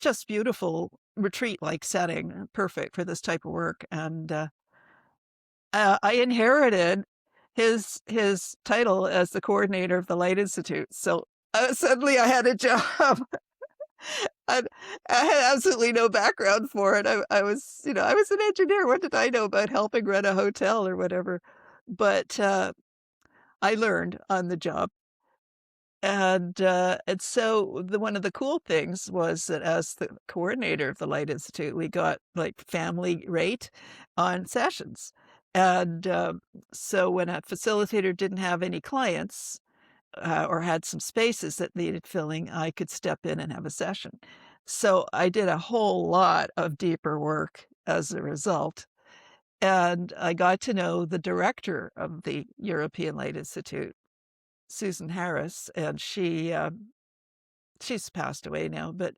just beautiful retreat like setting, perfect for this type of work. And I inherited his title as the coordinator of the Light Institute. So suddenly I had a job. I, I had absolutely no background for it. I was, I was an engineer. What did I know about helping run a hotel or whatever? But I learned on the job. And so one of the cool things was that as the coordinator of the Light Institute, we got like family rate on sessions. And so when a facilitator didn't have any clients or had some spaces that needed filling, I could step in and have a session. So I did a whole lot of deeper work as a result. And I got to know the director of the European Light Institute, Susan Harris, and she's passed away now, but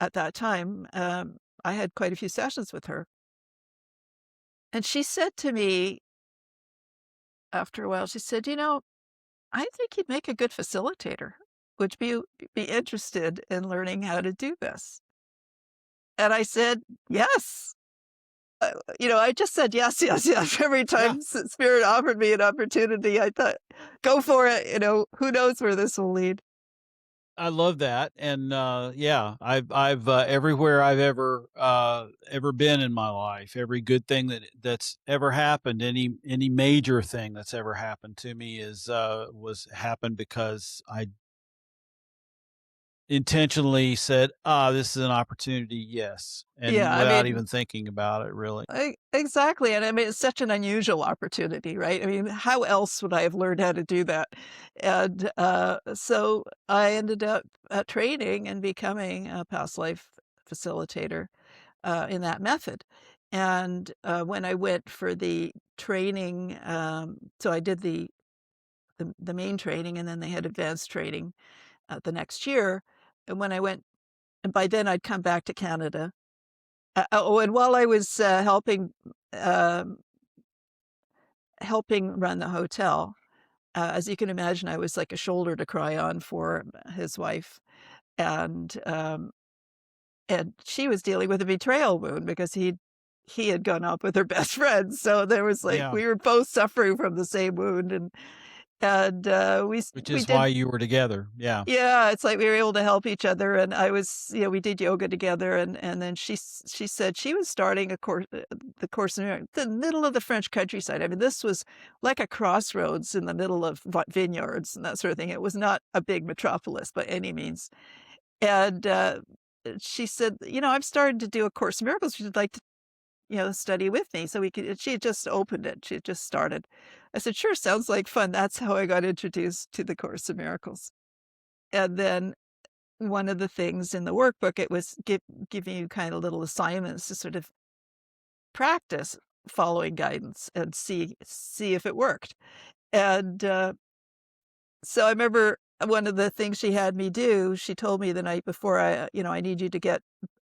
at that time, I had quite a few sessions with her. And she said to me after a while, she said, I think you'd make a good facilitator. Would you be interested in learning how to do this? And I said, yes. I just said yes, yes, yes. Every Yeah. time Spirit offered me an opportunity, I thought, go for it. Who knows where this will lead. I love that, and yeah, I've everywhere I've ever been in my life, every good thing that's ever happened, any major thing that's ever happened to me is was happened because I intentionally said, this is an opportunity, yes, and Yeah, I without mean, even thinking about it, really. Exactly, and I mean, it's such an unusual opportunity, right? I mean, how else would I have learned how to do that? And so I ended up training and becoming a past life facilitator in that method. And when I went for the training, so I did the main training, and then they had advanced training the next year. And when I went, and by then I'd come back to Canada. And while I was um, helping run the hotel, as you can imagine, I was like a shoulder to cry on for his wife, and and she was dealing with a betrayal wound because he had gone off with her best friend. So there was like Yeah, we were both suffering from the same wound, and which we is did. why you were together. Yeah, Yeah, it's like we were able to help each other, and I was, we did yoga together, and then she said she was starting a course, the Course in Miracles, the middle of the French countryside. I mean, this was like a crossroads in the middle of vineyards and that sort of thing. It was not a big metropolis by any means. And she said, I've started to do a Course in Miracles. She'd like to, study with me, so we could. She had just opened it. She had just started. I said, sure, sounds like fun. That's how I got introduced to the Course in Miracles. And then one of the things in the workbook, it was giving you kind of little assignments to sort of practice following guidance and see if it worked. And so I remember one of the things she had me do, she told me the night before, I need you to get,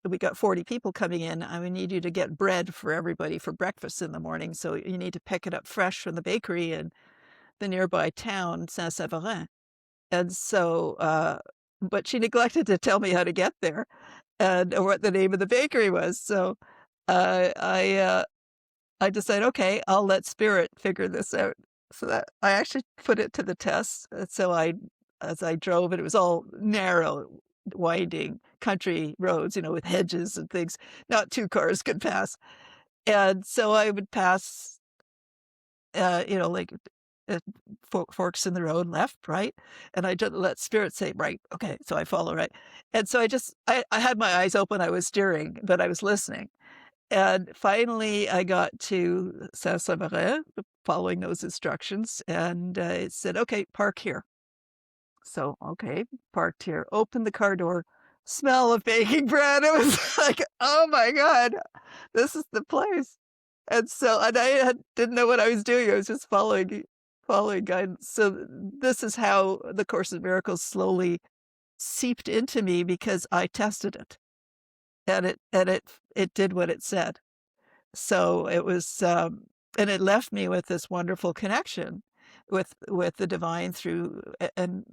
we got 40 people coming in. I need you to get bread for everybody for breakfast in the morning. So you need to pick it up fresh from the bakery in the nearby town, Saint-Séverin. And so, but she neglected to tell me how to get there and or what the name of the bakery was. So uh, I uh, I decided, okay, I'll let Spirit figure this out. So that I actually put it to the test. So as I drove, and it was all narrow, winding country roads, with hedges and things. Not two cars could pass. And so I would pass, like uh, forks in the road, left, right. And I just let Spirit say, right. Okay. So I follow right. And so I had my eyes open. I was steering, but I was listening. And finally, I got to Saint-Severin, following those instructions, and it said, "Okay, park here." So, okay, parked here, opened the car door, smell of baking bread. It was like, "Oh my god, this is the place." And I didn't know what I was doing. I was just following guidance. So this is how the Course in Miracles slowly seeped into me because I tested it, and it did what it said. So it was, and it left me with this wonderful connection with the divine through and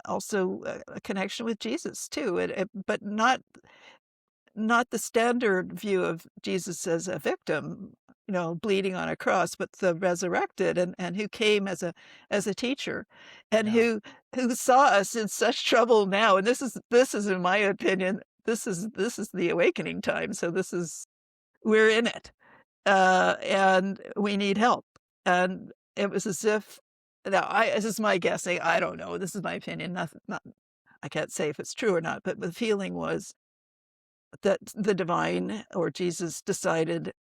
also a connection with Jesus too, but not the standard view of Jesus as a victim, bleeding on a cross, but the resurrected and who came as a teacher, and Yeah. who saw us in such trouble now. And this is in my opinion, this is the awakening time. So we're in it, and we need help. And it was as if now this is my guessing. I don't know. This is my opinion. Not I can't say if it's true or not, but the feeling was that the divine or Jesus decided,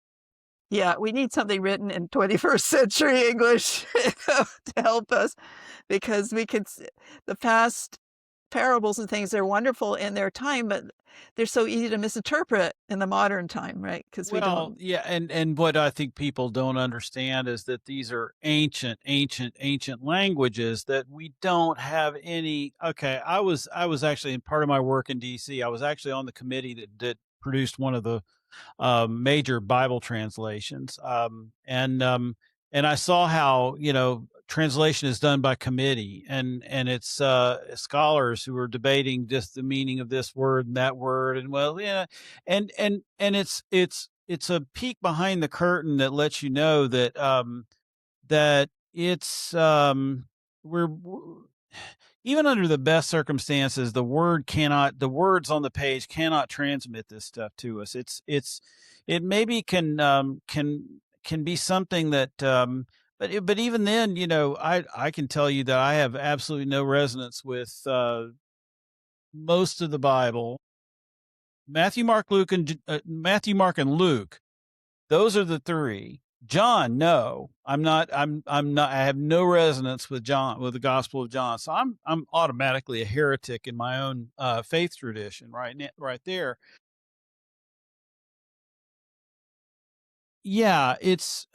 yeah, we need something written in 21st century English to help us because the past parables and things, they're wonderful in their time, but they're so easy to misinterpret in the modern time, right? Because we Well, don't, yeah, and what I think people don't understand is that these are ancient languages that we don't have any. Okay, I was actually in part of my work in DC. I was actually on the committee that produced one of the major Bible translations. And I saw how translation is done by committee, and it's scholars who are debating just the meaning of this word and that word, and well, yeah, and it's a peek behind the curtain that lets you know that it's even under the best circumstances, the words on the page cannot transmit this stuff to us. It maybe can be something that, but even then, I can tell you that I have absolutely no resonance with, most of the Bible. Matthew, Mark, and Luke. Those are the three. John, no, I'm not. I have no resonance with John, with the Gospel of John. So I'm automatically a heretic in my own faith tradition, right there. Yeah, it's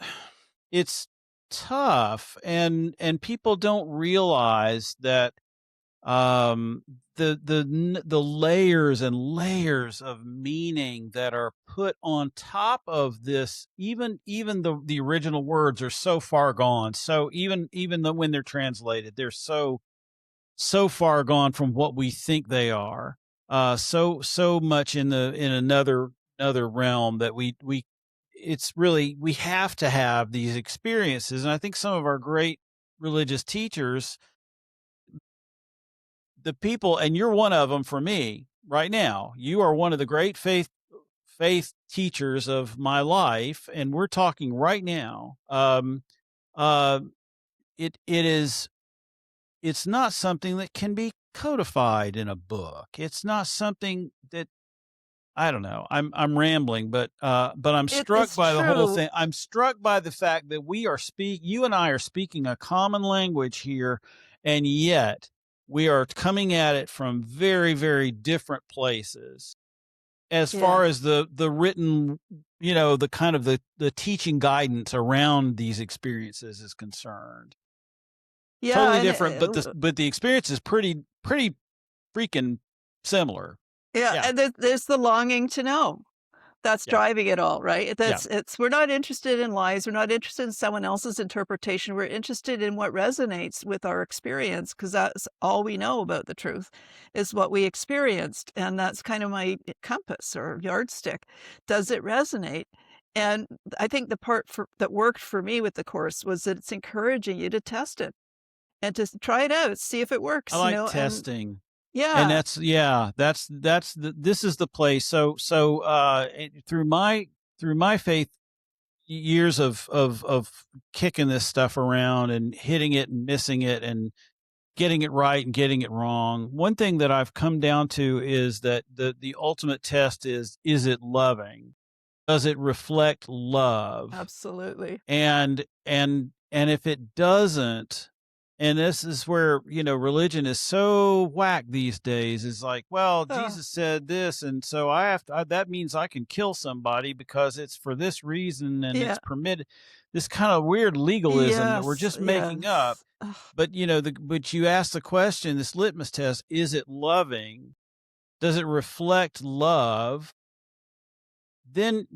tough, and people don't realize that um the layers and layers of meaning that are put on top of this, even the original words are so far gone, so even though when they're translated, they're so far gone from what we think they are, so much in another realm that we it's really, we have to have these experiences. And I think some of our great religious teachers, the people, and you're one of them for me right now. You are one of the great faith teachers of my life, and we're talking right now. Uh, it's not something that can be codified in a book. It's not something that, I don't know. I'm rambling, but I'm it struck is by the whole true. thing. I'm struck by the fact that you and I are speaking a common language here, and yet we are coming at it from very, very different places. As Yeah. far as the written, the kind of the teaching guidance around these experiences is concerned. Yeah. Totally And different, but the experience is pretty freaking similar. yeah. Yeah, And there's the longing to know. That's yeah, driving it all, right? yeah. We're not interested in lies. We're not interested in someone else's interpretation. We're interested in what resonates with our experience because that's all we know about the truth is what we experienced. And that's kind of my compass or yardstick. Does it resonate? And I think the part that worked for me with the course was that it's encouraging you to test it and to try it out, see if it I works, like and testing. And yeah, this is the place. Through my faith years of kicking this stuff around and hitting it and missing it and getting it right and getting it wrong, one thing that I've come down to is that the ultimate test is it loving? does it reflect love? Absolutely. And if it doesn't, and this is where, religion is so whack these days, is like, well, Oh, Jesus said this, and so that means I can kill somebody because it's for this reason and yeah. it's permitted. This kind of weird legalism that we're Yes. just making up. Yes. Ugh. But but you ask the question, this litmus test, is it loving? Does it reflect love? Then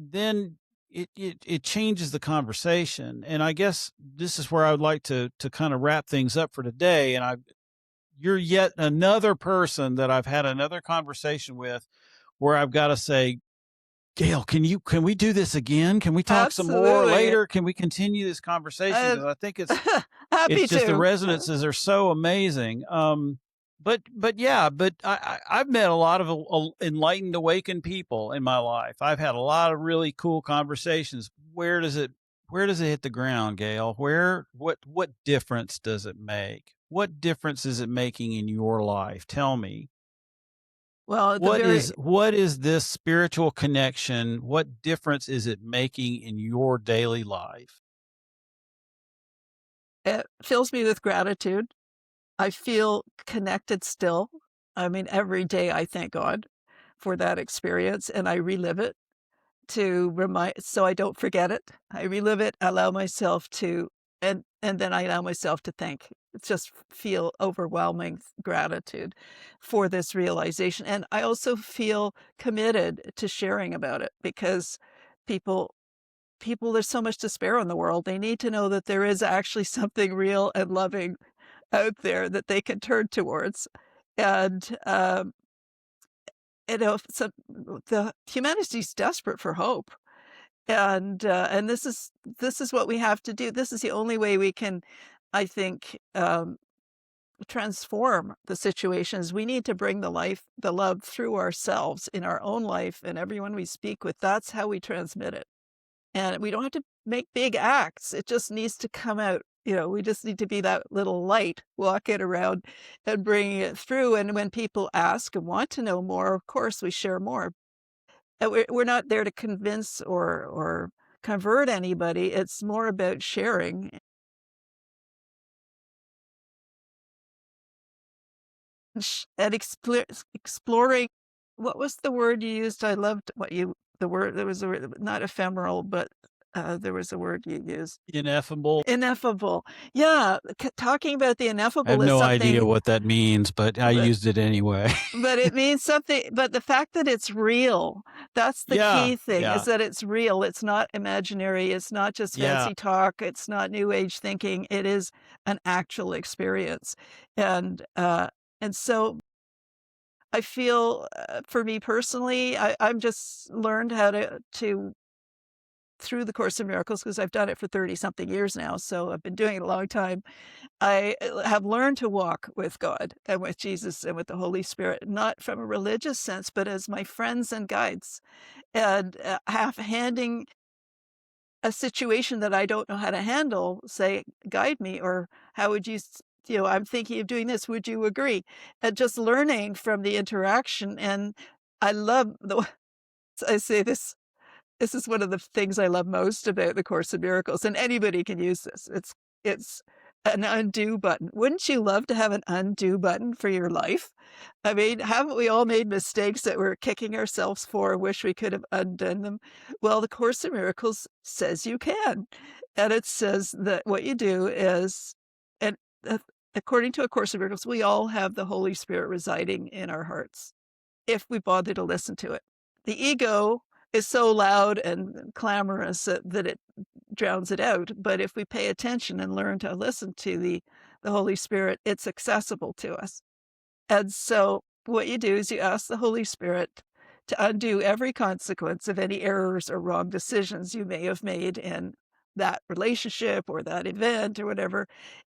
it changes the conversation. And I guess this is where I would like to kind of wrap things up for today. And you're yet another person that I've had another conversation with where I've got to say, Gail, can we do this again? Can we talk some more Absolutely. later? Can we continue this conversation? Uh, Because I think it's happy just the to. resonances are so amazing. But yeah, but I've met a lot of enlightened, awakened people in my life. I've had a lot of really cool conversations. Where does it hit the ground, Gail? What difference does it make? What difference is it making in your life? Tell me. Well, at the What very is what is this spiritual connection? What difference is it making in your daily life? it fills me with gratitude. I feel connected still. I mean, every day I thank God for that experience and I relive it to remind so I don't forget it. I relive it, allow myself to and then I allow myself to thank. Just feel overwhelming gratitude for this realization. And I also feel committed to sharing about it because people there's so much despair in the world. They need to know that there is actually something real and loving out there that they can turn towards. And so the humanity's desperate for hope. And this is what we have to do. This is the only way we can, I think, transform the situations. We need to bring the love through ourselves in our own life and everyone we speak with. That's how we transmit it. And we don't have to make big acts. It just needs to come out. We just need to be that little light walking around and bringing it through. And when people ask and want to know more, of course, we share more. And we're not there to convince or convert anybody. It's more about sharing and exploring. What was the word you used? I loved the word. There was a word, not ephemeral, but there was a word you used. Ineffable. Ineffable. Yeah, talking about the I have ineffable is no idea something, what that means, but I but used it anyway. it means something, but the fact that it's real, that's the Yeah, key thing, is yeah, that it's real. It's not imaginary, it's not just yeah. fancy talk, it's not new age thinking, it is an actual experience. And so I feel, for me personally, I'm just learned how to through the Course in Miracles, because I've done it for 30 something years now, so I've been doing it a long time. I have learned to walk with God and with Jesus and with the Holy Spirit, not from a religious sense, but as my friends and guides, and half handing a situation that I don't know how to handle, say, guide me, or how would I'm thinking of doing this. Would you agree? And just learning from the interaction. And I love I say this is one of the things I love most about the Course in Miracles, and anybody can use this. It's an undo button. Wouldn't you love to have an undo button for your life? I mean, haven't we all made mistakes that we're kicking ourselves for, wish we could have undone them? Well, the Course in Miracles says you can. And it says that what you do is, and according to A Course in Miracles, we all have the Holy Spirit residing in our hearts if we bother to listen to it. The ego is so loud and clamorous that it drowns it out. But if we pay attention and learn to listen to the Holy Spirit, it's accessible to us. And so what you do is you ask the Holy Spirit to undo every consequence of any errors or wrong decisions you may have made in that relationship or that event or whatever,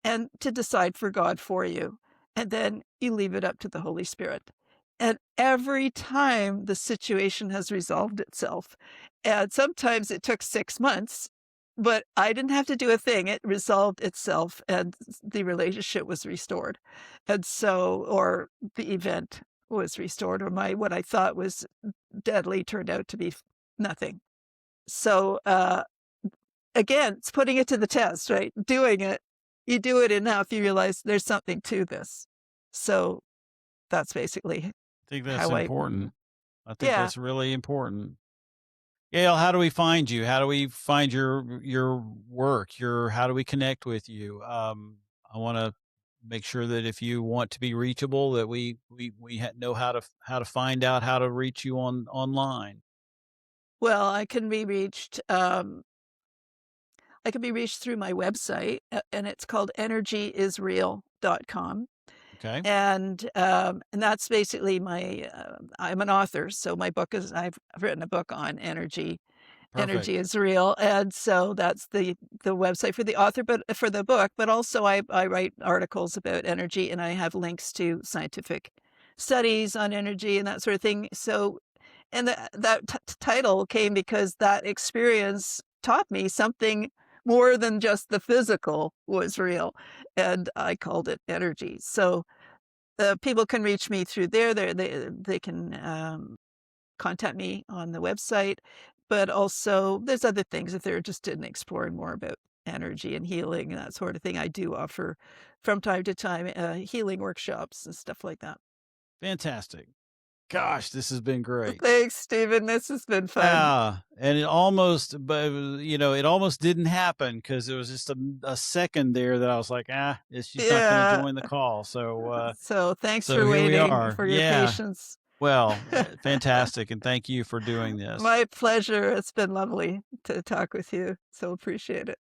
and to decide for God for you. And then you leave it up to the Holy Spirit. And every time the situation has resolved itself. And sometimes it took 6 months, but I didn't have to do a thing. It resolved itself and the relationship was restored. And so, or the event was restored, or what I thought was deadly turned out to be nothing. So again, it's putting it to the test, right? Doing it. You do it enough, you realize there's something to this. So that's basically I think that's how I, important. I think yeah. that's really important. Gail, how do we find you? How do we find your work? How do we connect with you? I want to make sure that if you want to be reachable, that we know how to find out how to reach you online. Well, I can be reached through my website, and it's called energyisreal.com. Okay, And that's basically I'm an author, so I've written a book on energy. Energy perfect, is real, and so that's the website for the author, but for the book. But also, I write articles about energy, and I have links to scientific studies on energy and that sort of thing. So, and that title came because that experience taught me something more than just the physical was real, and I called it energy. So, people can reach me through there. They can contact me on the website, but also there's other things if they're interested in exploring more about energy and healing and that sort of thing. I do offer from time to time healing workshops and stuff like that. fantastic. Gosh, this has been great. Thanks, Stephen. This has been fun. Yeah, and it almost didn't happen because it was just a second there that I was like, she's not going to Yeah. join the call. So thanks So for here we waiting, are. for your Yeah. patience. Well, fantastic, and thank you for doing this. My pleasure. It's been lovely to talk with you. So appreciate it.